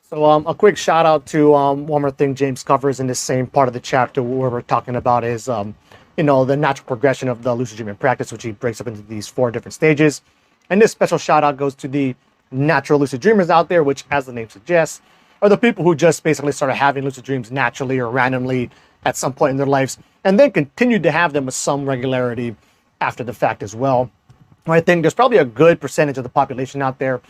So a quick shout out to one more thing James covers in this same part of the chapter where we're talking about is the natural progression of the lucid dreaming practice, which he breaks up into these 4 different stages. And this special shout out goes to the natural lucid dreamers out there, which, as the name suggests, are the people who just basically started having lucid dreams naturally or randomly at some point in their lives, and then continued to have them with some regularity after the fact as well. I think there's probably a good percentage of the population out there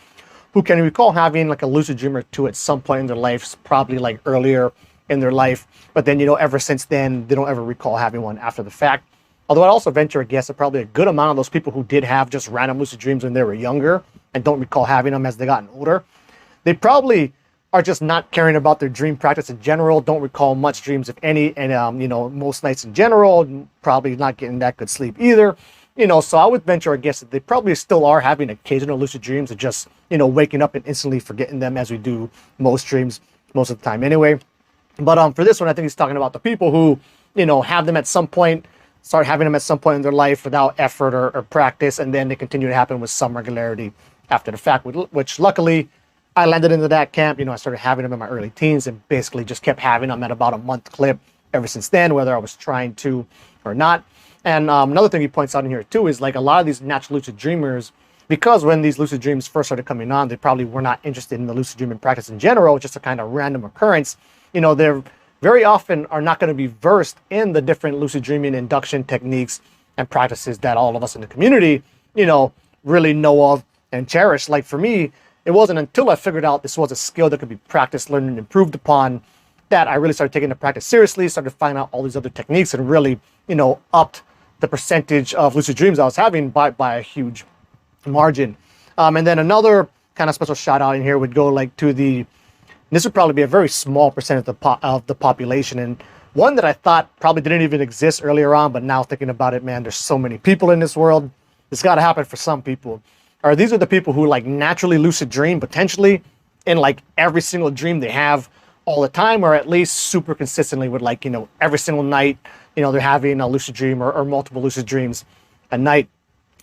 who can recall having like a lucid dream or two at some point in their lives, probably like earlier in their life. But then, ever since then, they don't ever recall having one after the fact. Although I'd also venture a guess that probably a good amount of those people who did have just random lucid dreams when they were younger and don't recall having them as they gotten older, they probably are just not caring about their dream practice in general, don't recall much dreams, if any, and most nights in general, probably not getting that good sleep either. So I would venture a guess that they probably still are having occasional lucid dreams, and just, waking up and instantly forgetting them, as we do most dreams most of the time anyway. But for this one, I think he's talking about the people who, have them at some point, start having them at some point in their life without effort or practice, and then they continue to happen with some regularity after the fact, which luckily I landed into that camp. I started having them in my early teens and basically just kept having them at about a month clip ever since then, whether I was trying to or not. And another thing he points out in here too is like a lot of these natural lucid dreamers, because when these lucid dreams first started coming on, they probably were not interested in the lucid dreaming practice in general, just a kind of random occurrence. They're very often are not going to be versed in the different lucid dreaming induction techniques and practices that all of us in the community, really know of and cherish. Like for me, it wasn't until I figured out this was a skill that could be practiced, learned, and improved upon that I really started taking the practice seriously, started finding out all these other techniques, and really, upped the percentage of lucid dreams I was having by a huge margin. And then another kind of special shout out in here would go like to this would probably be a very small percentage of the population, and one that I thought probably didn't even exist earlier on, but now thinking about it, man, there's so many people in this world. It's got to happen for some people. Or these are the people who like naturally lucid dream potentially in like every single dream they have all the time, or at least super consistently with like, every single night, they're having a lucid dream or multiple lucid dreams a night.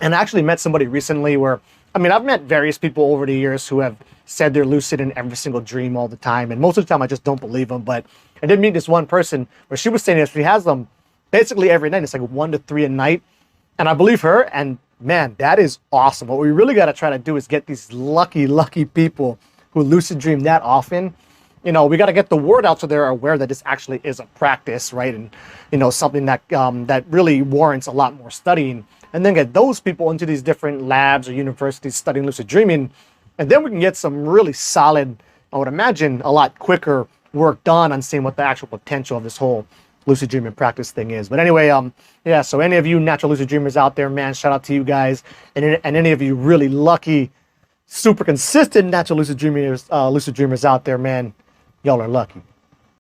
And I actually met somebody recently where, I've met various people over the years who have said they're lucid in every single dream all the time. And most of the time I just don't believe them. But I did meet this one person where she was saying that she has them basically every night. It's like 1 to 3 a night. And I believe her. And man, that is awesome. What we really got to try to do is get these lucky people who lucid dream that often. We got to get the word out so they're aware that this actually is a practice, right? And, something that that really warrants a lot more studying. And then get those people into these different labs or universities studying lucid dreaming. And then we can get some really solid, I would imagine, a lot quicker work done on seeing what the actual potential of this whole lucid dreaming practice thing is. But anyway, yeah, so any of you natural lucid dreamers out there, man, shout out to you guys. And any of you really lucky, super consistent natural lucid dreamers out there, man, y'all are lucky.